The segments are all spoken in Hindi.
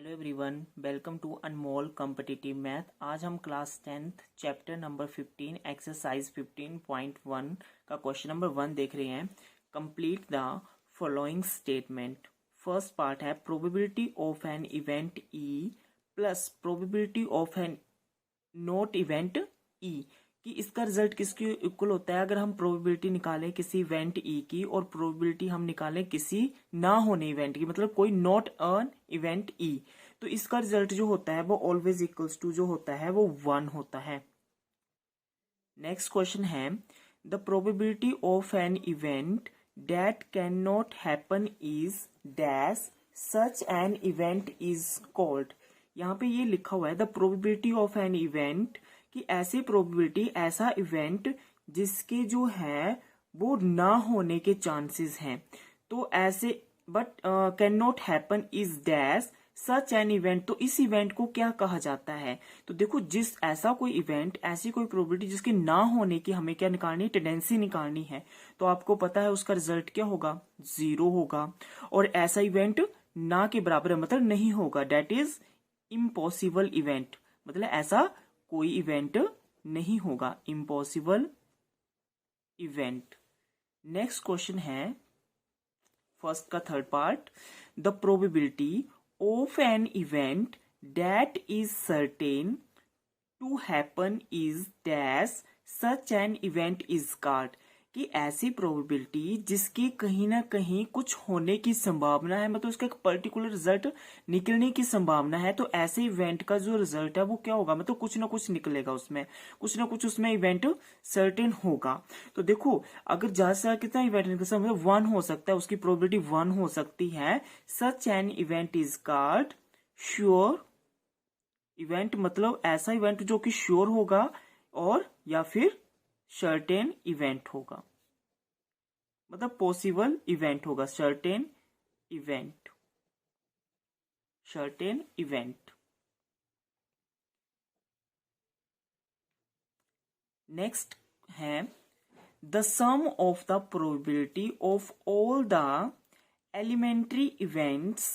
Hello everyone, welcome to Anmol competitive math. आज हम class 10th chapter number 15 exercise 15.1 का क्वेश्चन नंबर 1 देख रहे हैं। Complete the following statement. First part है probability of an event E plus probability of an not event E कि इसका रिजल्ट किसके इक्वल होता है। अगर हम प्रोबेबिलिटी निकालें किसी इवेंट ई की और प्रोबेबिलिटी हम निकालें किसी ना होने इवेंट की, मतलब कोई नॉट अर्न इवेंट ई, तो इसका रिजल्ट जो होता है वो ऑलवेज इक्वल्स टू जो होता है वो 1 होता है। नेक्स्ट क्वेश्चन है the probability of an event that can not happen is dash such an event is called. यहाँ पे ये लिखा हुआ है the probability of an event कि ऐसी प्रोबेबिलिटी, ऐसा इवेंट जिसके जो है वो ना होने के चांसेस हैं, तो ऐसे but can not happen is dash such an event, तो इस इवेंट को क्या कहा जाता है। तो देखो, जिस ऐसा कोई इवेंट, ऐसी कोई प्रोबेबिलिटी जिसके ना होने की हमें क्या निकालनी है, टेंडेंसी निकालनी है, तो आपको पता है उसका रिजल्ट क्या होगा, 0 होगा। और ऐसा इवेंट ना के बराबर है, मतलब नहीं होगा, डेट इज इम्पॉसिबल इवेंट, मतलब ऐसा कोई इवेंट नहीं होगा, इम्पॉसिबल इवेंट। नेक्स्ट क्वेश्चन है फर्स्ट का third part the probability of an event that is certain to happen is dash such an event is called कि ऐसी प्रोबेबिलिटी जिसकी कहीं ना कहीं कुछ होने की संभावना है, मतलब उसका एक पर्टिकुलर रिजल्ट निकलने की संभावना है, तो ऐसे इवेंट का जो रिजल्ट है वो क्या होगा, मतलब कुछ ना कुछ निकलेगा उसमें, कुछ ना कुछ उसमें इवेंट सर्टेन होगा। तो देखो, अगर ज्यादा से ज्यादा कितना इवेंट निकल सकता है, मतलब 1 हो सकता है, उसकी प्रोबेबिलिटी 1 हो सकती है। सच an event is called sure event, मतलब ऐसा इवेंट जो कि श्योर होगा और या फिर सर्टेन इवेंट होगा, मतलब पॉसिबल इवेंट होगा, certain event, certain event. Next है the sum of the probability of all the elementary events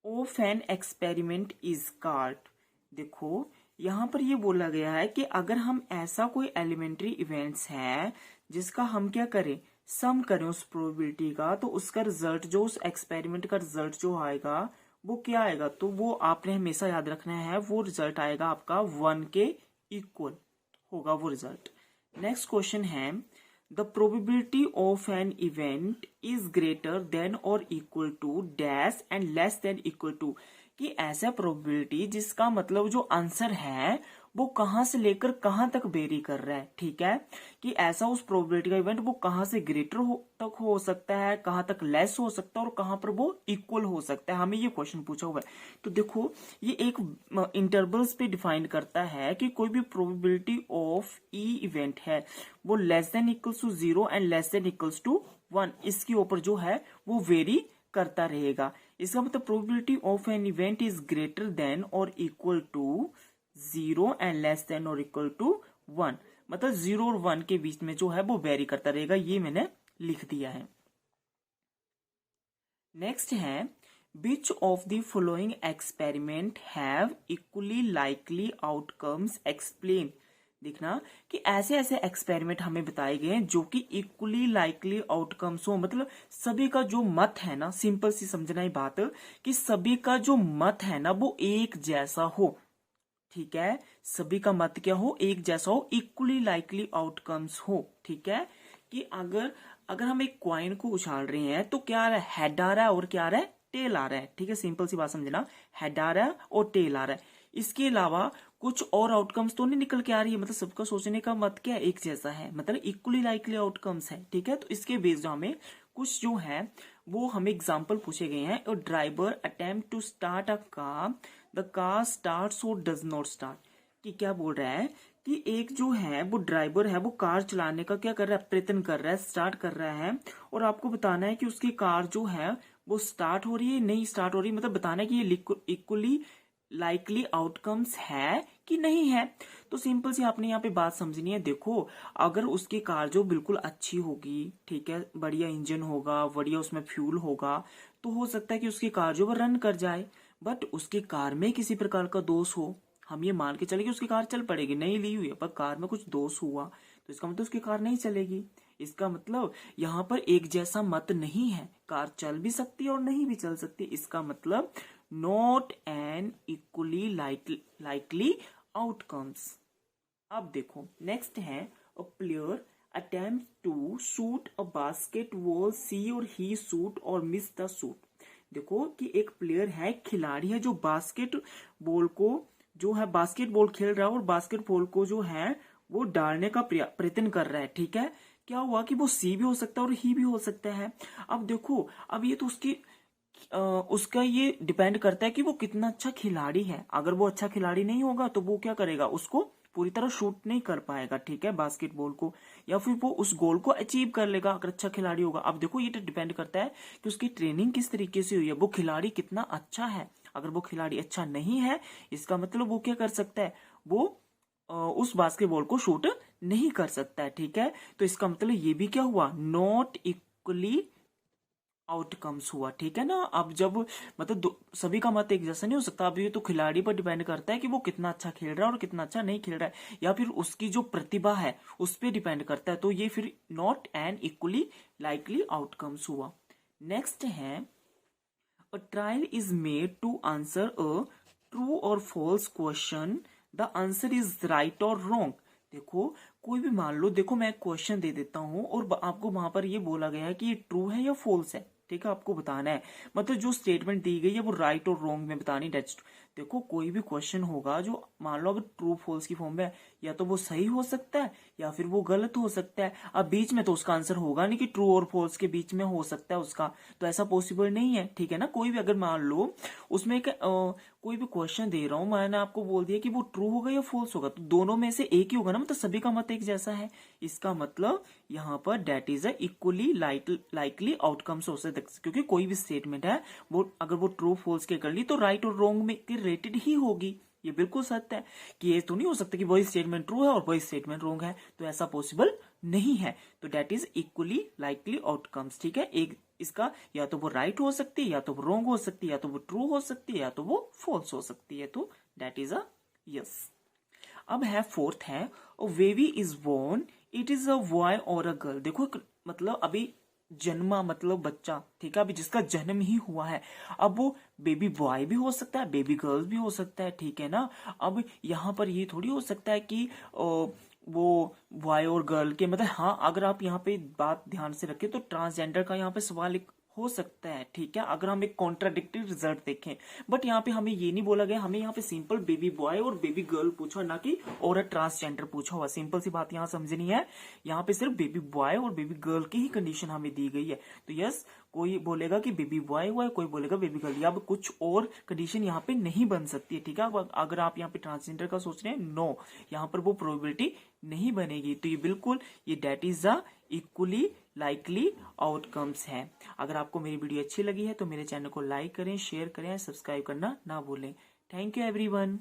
of an experiment is called. देखो, यहां पर ये बोला गया है कि अगर हम ऐसा कोई एलिमेंट्री इवेंट्स है जिसका हम क्या करें, सम करें उस प्रोबेबिलिटी का, तो उसका रिजल्ट जो, उस एक्सपेरिमेंट का रिजल्ट जो आएगा वो क्या आएगा, तो वो आपने हमेशा याद रखना है, वो रिजल्ट आएगा आपका 1 के इक्वल होगा वो रिजल्ट। नेक्स्ट क्वेश्चन है the probability of an event is greater than और equal to dash and less than equal to कि ऐसा प्रोबेबिलिटी जिसका मतलब जो आंसर है वो कहां से लेकर कहां तक वेरी कर रहा है, ठीक है, कि ऐसा उस प्रोबेबिलिटी का इवेंट वो कहां से ग्रेटर तक हो सकता है, कहां तक लेस हो सकता है और कहां पर वो इक्वल हो सकता है, हमें ये क्वेश्चन पूछा हुआ है। तो देखो, ये एक इंटरवल्स पे डिफाइन करता है कि कोई भी प्रोबेबिलिटी ऑफ ई इवेंट है वो less than equals to 0 and less than equals to 1, इसके ऊपर जो है वो वेरी करता रहेगा। इसका मतलब probability of an event is greater than और equal to 0 and less than और इक्वल टू 1, मतलब 0 और 1 के बीच में जो है वो वेरी करता रहेगा, ये मैंने लिख दिया है। नेक्स्ट है which of the following experiment have equally likely outcomes explain. देखना कि ऐसे ऐसे एक्सपेरिमेंट हमें बताए गए हैं जो कि इक्वली लाइकली आउटकम्स हो, मतलब सभी का जो मत है ना, सिंपल सी समझना ही बात, कि सभी का जो मत है ना वो एक जैसा हो, ठीक है, सभी का मत क्या हो, एक जैसा हो, इक्वली लाइकली आउटकम्स हो, ठीक है, कि अगर अगर हम एक क्वाइन को उछाल रहे हैं तो क्या आ रहा है, हेड आ रहा है और क्या आ रहा है, टेल आ रहा है, ठीक है, सिंपल सी बात समझना, हेड आ रहा है और टेल आ रहा है। इसके अलावा कुछ और आउटकम्स तो नहीं निकल के आ रही है, मतलब सबका सोचने का मत क्या है, एक जैसा है, मतलब इक्वली लाइकली आउटकम्स है, ठीक है। तो इसके बेस्ड हमें कुछ जो है वो हमें एग्जाम्पल पूछे गए हैं। और driver attempt to start a car, the car starts और डज नॉट स्टार्ट, कि क्या बोल रहा है कि एक जो है वो ड्राइवर है वो कार चलाने का क्या कर रहा है, प्रयत्न कर रहा है, स्टार्ट कर रहा है, और आपको बताना है कि उसकी कार जो है वो स्टार्ट हो रही है, नहीं स्टार्ट हो रही, मतलब बताना है कि ये इक्वली लाइकली आउटकम्स है कि नहीं है। तो सिंपल सी आपने यहाँ पे बात समझनी है। देखो, अगर उसकी कार जो बिल्कुल अच्छी होगी, ठीक है, बढ़िया इंजन होगा, बढ़िया उसमें फ्यूल होगा, तो हो सकता है कि उसकी कार जो वो रन कर जाए, बट उसकी कार में किसी प्रकार का दोष हो, हम ये मान के चले कि उसकी कार चल पड़ेगी, नई ली हुई है पर कार में कुछ दोष हुआ तो इसका मतलब उसकी कार नहीं चलेगी। इसका मतलब यहाँ पर एक जैसा मत नहीं है, कार चल भी सकती है और नहीं भी चल सकती। इसका मतलब not an equally likely outcomes. अब देखो नेक्स्ट है a player attempt to shoot a basketball, see और ही शूट और मिस द शूट। देखो कि एक प्लेयर है, खिलाड़ी है जो बास्केटबॉल को जो है बास्केटबॉल खेल रहा है और बास्केटबॉल को जो है वो डालने का प्रयत्न कर रहा है। ठीक है, क्या हुआ कि वो सी भी हो सकता है और ही भी हो सकता है। अब देखो अब ये तो उसका ये डिपेंड करता है कि वो कितना अच्छा खिलाड़ी है। अगर वो अच्छा खिलाड़ी नहीं होगा तो वो क्या करेगा, उसको पूरी तरह शूट नहीं कर पाएगा, ठीक है, बास्केटबॉल को, या फिर वो उस गोल को अचीव कर लेगा अगर अच्छा खिलाड़ी होगा। अब देखो ये तो डिपेंड करता है कि उसकी ट्रेनिंग किस तरीके से हुई है, वो खिलाड़ी कितना अच्छा है। अगर वो खिलाड़ी अच्छा नहीं है इसका मतलब वो क्या कर सकता है, वो उस बास्केटबॉल को शूट नहीं कर सकता है। ठीक है, तो इसका मतलब ये भी क्या हुआ, नॉट इक्वली आउटकम्स हुआ। ठीक है ना, अब जब मतलब सभी का मत एक जैसा नहीं हो सकता। अब ये तो खिलाड़ी पर डिपेंड करता है कि वो कितना अच्छा खेल रहा है और कितना अच्छा नहीं खेल रहा है, या फिर उसकी जो प्रतिभा है उस पर डिपेंड करता है। तो ये फिर not an equally likely outcomes हुआ। नेक्स्ट है a trial is made to answer a true और false question, the answer is right और रॉन्ग। देखो कोई भी मान लो, देखो मैं एक क्वेश्चन दे देता हूं और आपको वहां पर ये बोला गया है कि ये ट्रू है या फॉल्स है। ठीक है, आपको बताना है, मतलब जो स्टेटमेंट दी गई है वो राइट और रॉन्ग में बतानी। देखो कोई भी क्वेश्चन होगा जो मान लो अगर ट्रू फॉल्स की फॉर्म में है, या तो वो सही हो सकता है या फिर वो गलत हो सकता है। अब बीच में तो उसका आंसर होगा नहीं कि ट्रू और फॉल्स के बीच में हो सकता है उसका, तो ऐसा पॉसिबल नहीं है। ठीक है ना, कोई भी अगर मान लो उसमें कोई भी क्वेश्चन दे रहा हूं, मैंने आपको बोल दिया कि वो ट्रू होगा या फॉल्स होगा, तो दोनों में से एक ही होगा ना, मतलब सभी का मत एक जैसा है। इसका मतलब यहाँ पर that is a equally likely outcomes हो सकते, क्योंकि कोई भी स्टेटमेंट है वो अगर वो ट्रू फॉल्स के कर ली तो राइट और रॉन्ग में के रेटेड ही होगी। ये बिल्कुल सत्य है कि ये तो नहीं हो सकता कि वही स्टेटमेंट ट्रू है और वही स्टेटमेंट रॉन्ग है, तो ऐसा पॉसिबल नहीं है। तो that is equally likely outcomes. ठीक है, एक इसका या तो वो राइट हो सकती है, या तो वो रॉन्ग हो सकती है, या तो वो ट्रू हो सकती है, या तो वो फॉल्स हो सकती है। तो डेट इज अ यस। अब है फोर्थ है baby is born, it is a boy और अ गर्ल। देखो मतलब अभी जन्मा मतलब बच्चा, ठीक है, अभी जिसका जन्म ही हुआ है, अब वो बेबी बॉय भी हो सकता है, बेबी गर्ल भी हो सकता है। ठीक है ना, अब यहाँ पर ये थोड़ी हो सकता है कि वो बॉय और गर्ल के मतलब, हाँ अगर आप यहाँ पे बात ध्यान से रखें तो ट्रांसजेंडर का यहाँ पे सवाल हो सकता है। ठीक है, अगर हम एक कॉन्ट्राडिक्टरी रिजल्ट देखें, बट यहाँ पे हमें ये नहीं बोला गया, हमें यहाँ पे सिंपल बेबी बॉय और बेबी गर्ल पूछा, ना कि औरत ट्रांसजेंडर पूछा हुआ। सिंपल सी बात यहाँ समझनी है, यहाँ पे सिर्फ बेबी बॉय और बेबी गर्ल की ही कंडीशन हमें दी गई है। तो यस, कोई बोलेगा कि बेबी बॉय हुआ है, कोई बोलेगा बेबी गर्ल, अब कुछ और कंडीशन यहाँ पे नहीं बन सकती है। ठीक है, अगर आप यहाँ पे ट्रांसजेंडर का सोच रहे हैं, नो, यहाँ पर वो प्रोबेबिलिटी नहीं बनेगी। तो ये बिल्कुल ये that is the equally likely outcomes है। अगर आपको मेरी वीडियो अच्छी लगी है तो मेरे चैनल को लाइक करें, शेयर करें, सब्सक्राइब करना ना भूलें। Thank you everyone.